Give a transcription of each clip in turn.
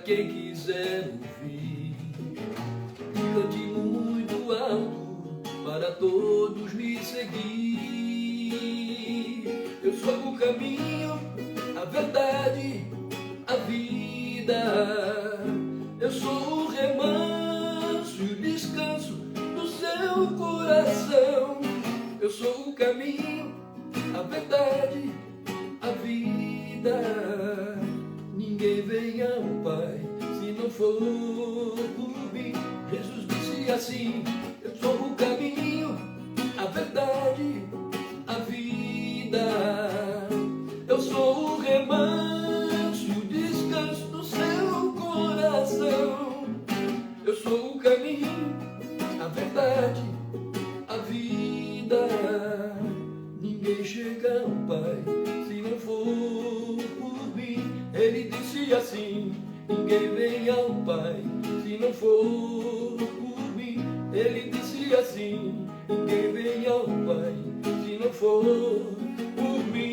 quem quiser ouvir. Cante muito alto para todos me seguir. Eu sou o caminho, a verdade, a vida. Eu sou o remanso e o descanso do seu coração. Eu sou o caminho, a verdade, a vida. Ninguém vem ao Pai se não for por mim. Jesus disse assim: eu sou o caminho, a verdade, a vida. Eu sou o remanso e o descanso do seu coração. Eu sou o caminho, a verdade, a vida. Ninguém chega ao Pai se não for por mim. Ele disse assim: ninguém vem ao Pai se não for por mim. Ele disse assim: ninguém vem ao Pai se não for por mim.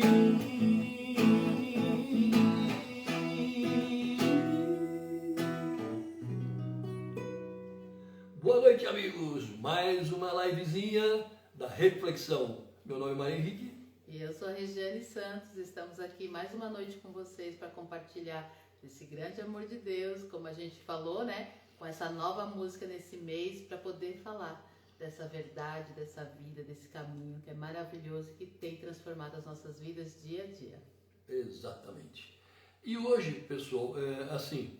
Boa noite, amigos. Mais uma livezinha da reflexão. Meu nome é Mário Henrique. E eu sou a Regiane Santos. Estamos aqui mais uma noite com vocês para compartilhar esse grande amor de Deus, como a gente falou, né? Com essa nova música nesse mês, para poder falar dessa verdade, dessa vida, desse caminho que é maravilhoso, que tem transformado as nossas vidas dia a dia. Exatamente. E hoje, pessoal, assim,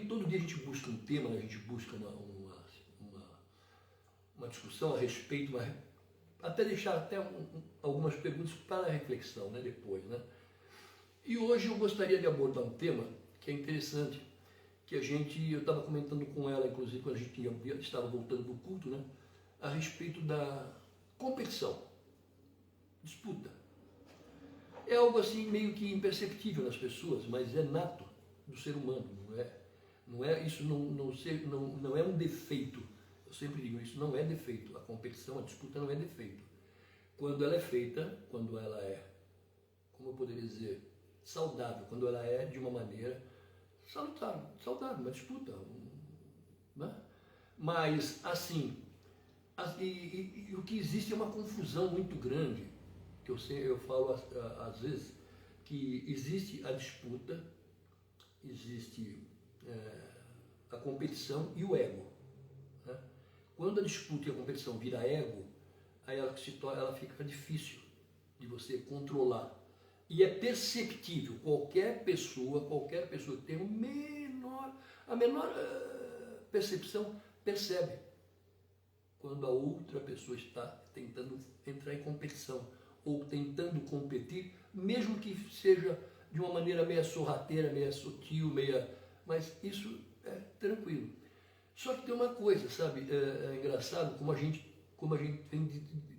todo dia a gente busca um tema, a gente busca uma discussão a respeito, até deixar algumas perguntas para a reflexão, né, depois, né? E hoje eu gostaria de abordar um tema que é interessante, que eu estava comentando com ela, inclusive, quando a gente estava voltando do culto, né, a respeito da competição, disputa. É algo assim meio que imperceptível nas pessoas, mas é nato do ser humano, isso não é um defeito. Eu sempre digo, isso não é defeito. A competição, a disputa não é defeito. Quando ela é feita, quando ela é, como eu poderia dizer, saudável, quando ela é de uma maneira saudável, uma disputa, né? Mas assim, o que existe é uma confusão muito grande, que eu falo às vezes, que existe a disputa, existe a competição e o ego, né? Quando a disputa e a competição vira ego, aí ela fica difícil de você controlar. E é perceptível, qualquer pessoa que tem a menor percepção, percebe quando a outra pessoa está tentando entrar em competição ou tentando competir, mesmo que seja de uma maneira meia sorrateira, meia sutil, mas isso é tranquilo. Só que tem uma coisa, sabe, é engraçado como a gente vem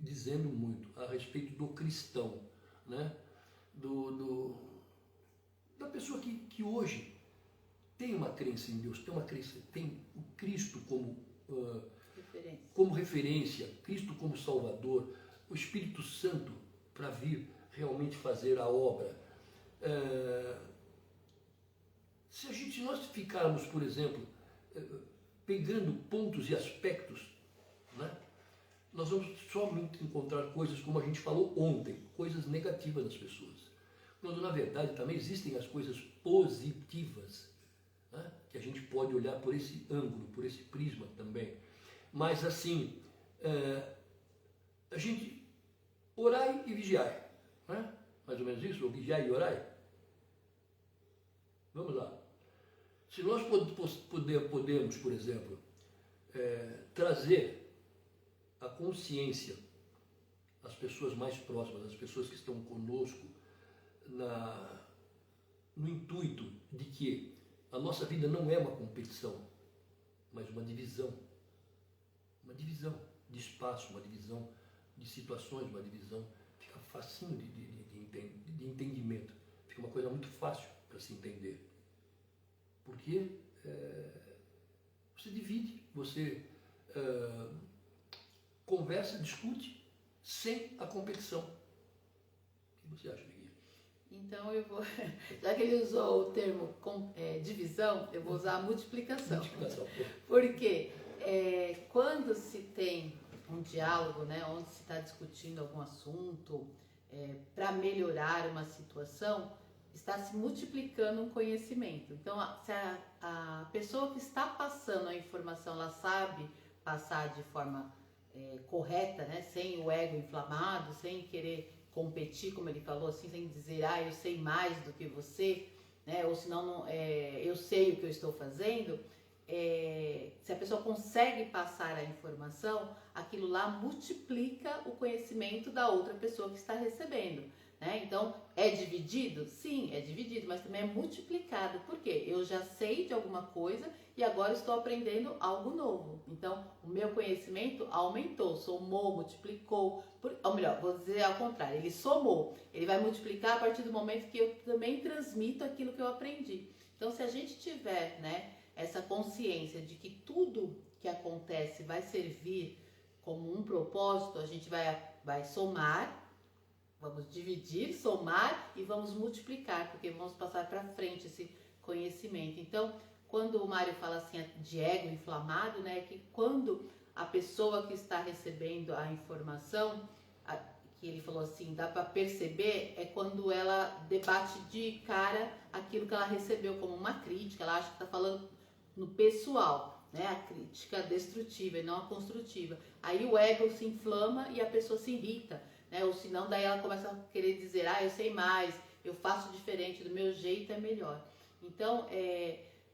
dizendo muito a respeito do cristão, né? Da pessoa que hoje tem uma crença em Deus, tem o Cristo como referência, Cristo como Salvador, o Espírito Santo para vir realmente fazer a obra. Se nós ficarmos, por exemplo, pegando pontos e aspectos, né, nós vamos somente encontrar coisas, como a gente falou ontem, coisas negativas das pessoas. Quando, na verdade, também existem as coisas positivas, né, que a gente pode olhar por esse ângulo, por esse prisma também. Mas, assim, a gente orai e vigiai, né? Mais ou menos isso, ou vigiai e orai. Vamos lá. Se nós podemos, por exemplo, trazer a consciência às pessoas mais próximas, às pessoas que estão conosco, no intuito de que a nossa vida não é uma competição, mas uma divisão de espaço, uma divisão de situações, uma divisão, fica facinho de entendimento, fica uma coisa muito fácil para se entender, porque você divide, você conversa, discute sem a competição. O que você acha, Miguel? Então eu vou, já que ele usou o termo divisão, eu vou usar a multiplicação. Multiplicação. Porque quando se tem um diálogo, né, onde se está discutindo algum assunto para melhorar uma situação, está se multiplicando um conhecimento. Então, se a pessoa que está passando a informação, ela sabe passar de forma correta, né, sem o ego inflamado, sem querer competir, como ele falou, assim, sem dizer, eu sei mais do que você, né, ou senão eu sei o que eu estou fazendo. Se a pessoa consegue passar a informação, aquilo lá multiplica o conhecimento da outra pessoa que está recebendo, né? Então, é dividido? Sim, é dividido, mas também é multiplicado. Por quê? Eu já sei de alguma coisa e agora estou aprendendo algo novo. Então, o meu conhecimento aumentou, somou, multiplicou. Ou melhor, vou dizer ao contrário, ele somou. Ele vai multiplicar a partir do momento que eu também transmito aquilo que eu aprendi. Então, se a gente tiver, né, essa consciência de que tudo que acontece vai servir como um propósito, a gente vai somar, vamos dividir, somar e vamos multiplicar, porque vamos passar para frente esse conhecimento. Então, quando o Mário fala assim de ego inflamado, né, que quando a pessoa que está recebendo a informação, que ele falou assim, dá para perceber, é quando ela debate de cara aquilo que ela recebeu como uma crítica, ela acha que está falando no pessoal, né, a crítica destrutiva e não a construtiva. Aí o ego se inflama e a pessoa se irrita, né, ou senão daí ela começa a querer dizer, eu sei mais, eu faço diferente, do meu jeito é melhor. Então,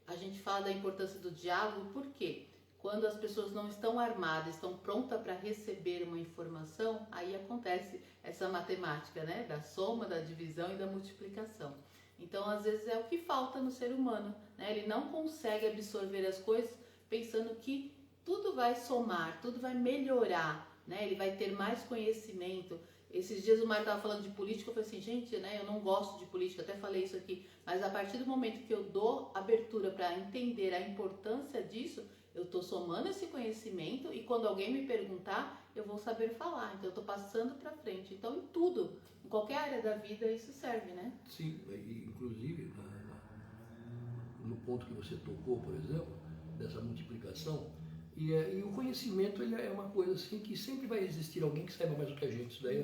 a gente fala da importância do diálogo, porque quando as pessoas não estão armadas, estão prontas para receber uma informação, aí acontece essa matemática, né, da soma, da divisão e da multiplicação. Então, às vezes é o que falta no ser humano, né? Ele não consegue absorver as coisas pensando que tudo vai somar, tudo vai melhorar, né? Ele vai ter mais conhecimento. Esses dias o Mário estava falando de política, eu falei assim, gente, né, eu não gosto de política, até falei isso aqui, mas a partir do momento que eu dou abertura para entender a importância disso, eu estou somando esse conhecimento e quando alguém me perguntar, eu vou saber falar. Então, eu estou passando para frente. Então, em tudo, em qualquer área da vida, isso serve, né? Sim, inclusive no ponto que você tocou, por exemplo, dessa multiplicação, e o conhecimento ele é uma coisa assim que sempre vai existir alguém que saiba mais do que a gente. Isso daí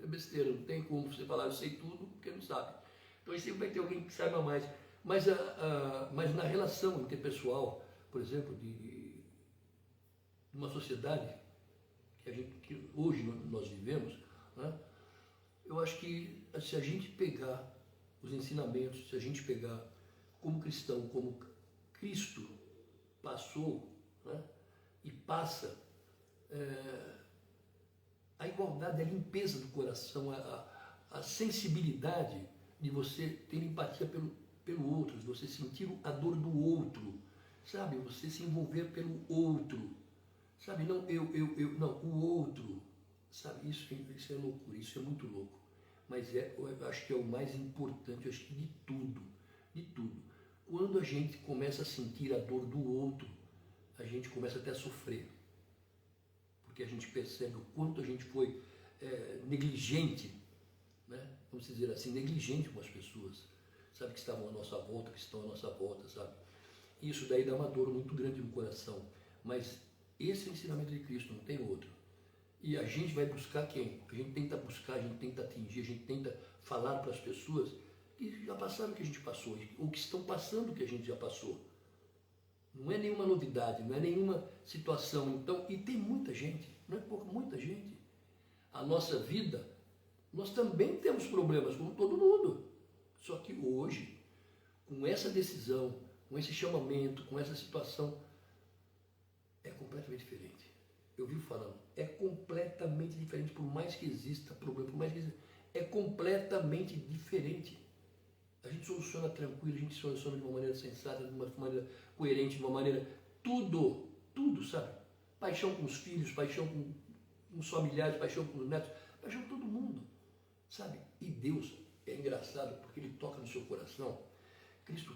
é besteira, não tem como você falar eu sei tudo porque não sabe. Então sempre vai ter alguém que saiba mais. Mas na relação interpessoal, por exemplo, de uma sociedade que hoje nós vivemos, né, eu acho que se a gente pegar os ensinamentos, se a gente pegar como cristão, como Cristo passou, né, e passa, a igualdade, a limpeza do coração, a sensibilidade de você ter empatia pelo outro, de você sentir a dor do outro, sabe? Você se envolver pelo outro, sabe? Não não, o outro, sabe? Isso é loucura, isso é muito louco. Mas eu acho que é o mais importante, eu acho que de tudo, de tudo. Quando a gente começa a sentir a dor do outro, a gente começa até a sofrer. Porque a gente percebe o quanto a gente foi negligente, né? Vamos dizer assim, negligente com as pessoas, sabe, que estavam à nossa volta, que estão à nossa volta, sabe? Isso daí dá uma dor muito grande no coração, mas esse é o ensinamento de Cristo, não tem outro. E a gente vai buscar quem? A gente tenta buscar, a gente tenta atingir, a gente tenta falar para as pessoas que já passaram o que a gente passou, ou que estão passando o que a gente já passou. Não é nenhuma novidade, não é nenhuma situação. Então, e tem muita gente, não é pouco, muita gente. A nossa vida, nós também temos problemas, como todo mundo. Só que hoje, com essa decisão, com esse chamamento, com essa situação, é completamente diferente. Eu vivo falando, é completamente diferente, por mais que exista problema, por mais que exista, é completamente diferente. A gente soluciona tranquilo, a gente soluciona de uma maneira sensata, de uma maneira coerente, de uma maneira... Tudo, sabe? Paixão com os filhos, paixão com os familiares, paixão com os netos, paixão com todo mundo, sabe? E Deus é engraçado porque Ele toca no seu coração. Cristo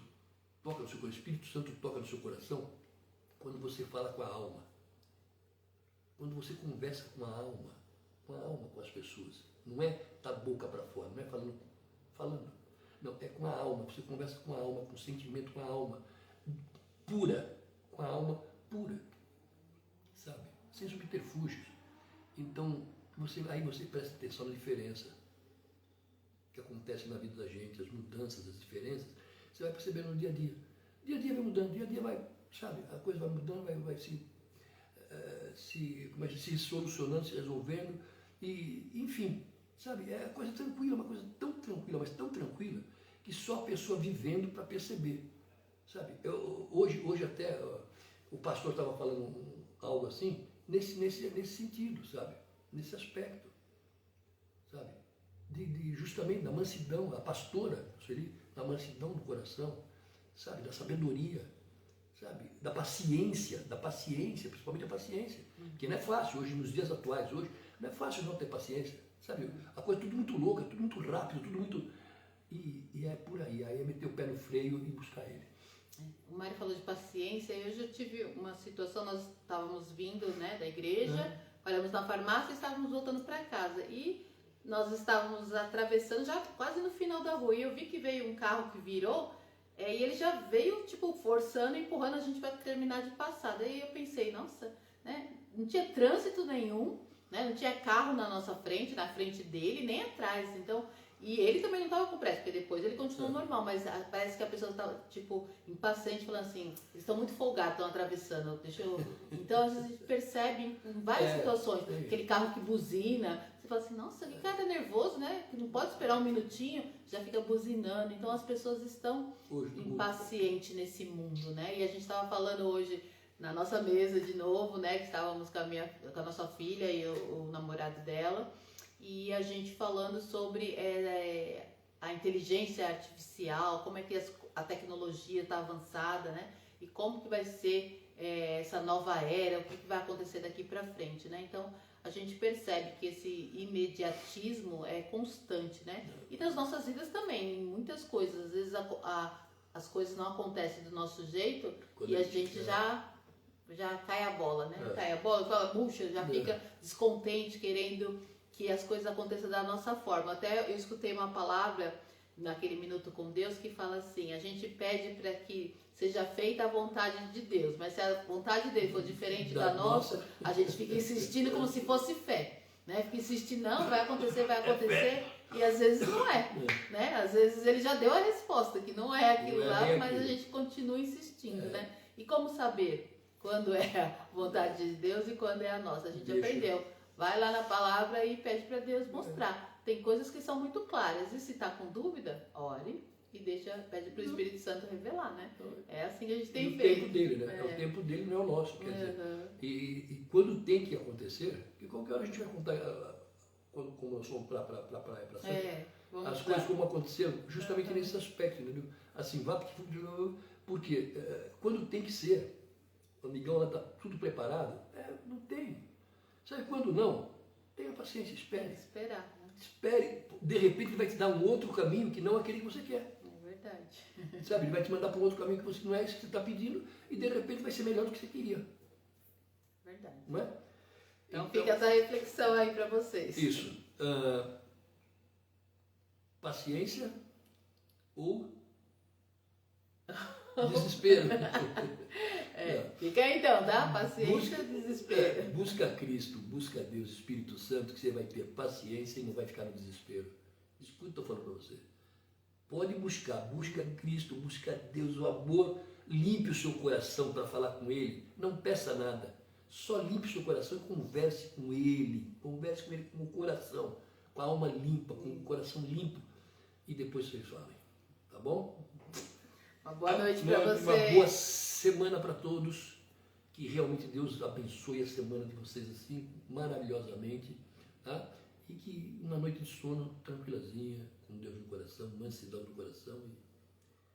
toca no seu coração, o Espírito Santo toca no seu coração quando você fala com a alma. Quando você conversa com a alma com as pessoas. Não é da boca para fora, não é falando falando. Não, é com a alma. Você conversa com a alma, com o sentimento, com a alma pura. Com a alma pura. Sabe? Sem subterfúgios. Então, aí você presta atenção na diferença que acontece na vida da gente, as mudanças, as diferenças. Você vai percebendo no dia a dia. Dia a dia vai mudando, dia a dia vai, sabe? A coisa vai mudando, vai se solucionando, se resolvendo. E, enfim, sabe? É coisa tranquila, uma coisa tão tranquila, mas tão tranquila, que só a pessoa vivendo para perceber. Sabe? Hoje até o pastor estava falando algo assim, nesse sentido, sabe? Nesse aspecto, sabe? Justamente da mansidão, a pastora, seria, da mansidão do coração, sabe? Da sabedoria, sabe? Da paciência, principalmente a paciência, que não é fácil hoje, nos dias atuais, hoje, não é fácil não ter paciência, sabe? A coisa é tudo muito louca, tudo muito rápido, tudo muito... E é por aí é meter o pé no freio e buscar ele. O Mário falou de paciência, e hoje eu tive uma situação, nós estávamos vindo, né, da igreja, paramos na farmácia e estávamos voltando para casa, e nós estávamos atravessando já quase no final da rua, e eu vi que veio um carro que virou, e ele já veio, tipo, forçando, empurrando a gente para terminar de passar. Daí eu pensei, nossa, né, não tinha trânsito nenhum, né, não tinha carro na nossa frente, na frente dele, nem atrás, então... E ele também não estava com pressa, porque depois ele continuou normal, mas parece que a pessoa estava, tipo, impaciente, falando assim, eles estão muito folgados, estão atravessando, Então, às vezes, a gente percebe em várias situações, aquele carro que buzina, você fala assim, nossa, que cara nervoso, né? Que não pode esperar um minutinho, já fica buzinando. Então, as pessoas estão impacientes nesse mundo, né? E a gente estava falando hoje, na nossa mesa de novo, né? Que estávamos com a nossa filha e o namorado dela, e a gente falando sobre a inteligência artificial, como é que a tecnologia está avançada, né? E como que vai ser essa nova era, o que vai acontecer daqui para frente, né? Então, a gente percebe que esse imediatismo é constante, né? E nas nossas vidas também, em muitas coisas. Às vezes as coisas não acontecem do nosso jeito e a gente já cai a bola, né? Cai a bola, fala, puxa, já fica descontente, querendo que as coisas aconteçam da nossa forma. Até eu escutei uma palavra naquele Minuto com Deus que fala assim, a gente pede para que seja feita a vontade de Deus, mas se a vontade dele for diferente da nossa, a gente fica insistindo como se fosse fé, né? Fica insistindo, não, vai acontecer, e às vezes não é, né? Às vezes ele já deu a resposta, que não é aquilo lá, mas a gente continua insistindo, né? E como saber quando é a vontade de Deus e quando é a nossa? A gente aprendeu. Vai lá na palavra e pede para Deus mostrar. Tem coisas que são muito claras. E se está com dúvida, ore e pede para o Espírito Santo revelar, né? É assim que a gente tem feito. O tempo dele, né? É o tempo dele, não é o nosso. Quer dizer, e quando tem que acontecer, que qualquer hora a gente vai contar, como nós fomos para a praia, para Santos, as coisas como aconteceram, justamente nesse aspecto, entendeu? Assim, porque quando tem que ser, o amigão lá está tudo preparado, não tem. Sabe quando não? Tenha paciência, espere. Esperar, né? Espere. De repente ele vai te dar um outro caminho que não é aquele que você quer. É verdade. Sabe? Ele vai te mandar para um outro caminho que você não é esse que você está pedindo e de repente vai ser melhor do que você queria. Verdade. Não é? Então fica essa reflexão aí para vocês. Isso. Paciência ou desespero. Fica aí então, tá? Paciência, desespero. Busca Cristo, busca Deus, Espírito Santo, que você vai ter paciência e não vai ficar no desespero. Escuta o que eu estou falando para você. Pode busca Cristo, busca Deus, o amor, limpe o seu coração para falar com Ele. Não peça nada, só limpe o seu coração e converse com Ele com o coração, com a alma limpa, com o coração limpo. E depois vocês falem, tá bom? Uma boa noite para vocês. Uma boa semana para todos. Que realmente Deus abençoe a semana de vocês assim, maravilhosamente. Tá? E que uma noite de sono tranquilazinha, com Deus no coração, mansidão no coração.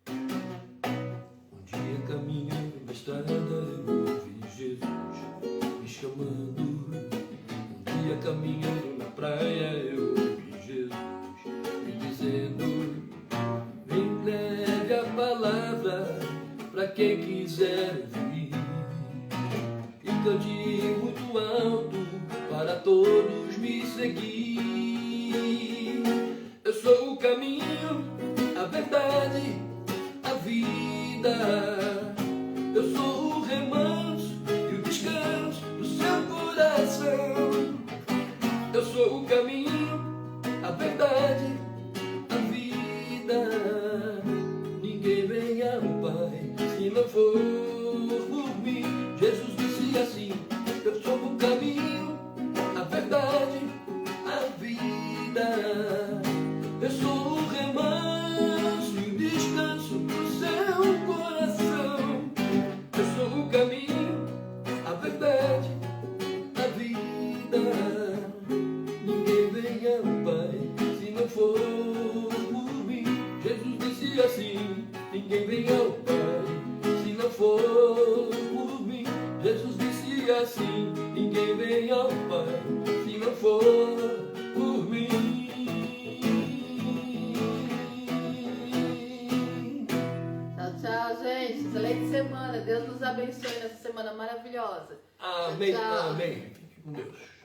Um dia caminhando na estrada eu ouvi Jesus me chamando. Um dia caminhando na praia eu ouvi Jesus me dizendo: vem, leve a palavra para quem quiser ouvir, e cante muito alto para todos me seguir. Eu sou o caminho, a verdade, a vida. Eu sou o remanso e o descanso do seu coração. Eu sou o caminho, a verdade, a vida. Ninguém vem ao Pai se não for por mim. Jesus disse assim: eu sou o caminho, a verdade, a vida. Eu sou o remanso e o descanso do seu coração. Eu sou o caminho, a verdade, a vida. Ninguém vem ao Pai se não for por mim. Jesus disse assim: ninguém vem ao Pai se não for por mim. Jesus disse assim: ninguém vem ao Pai se não for por mim. Tchau, tchau, gente. Excelente semana. Deus nos abençoe nessa semana maravilhosa. Amém, Tchau, tchau. amém. Fique com Deus.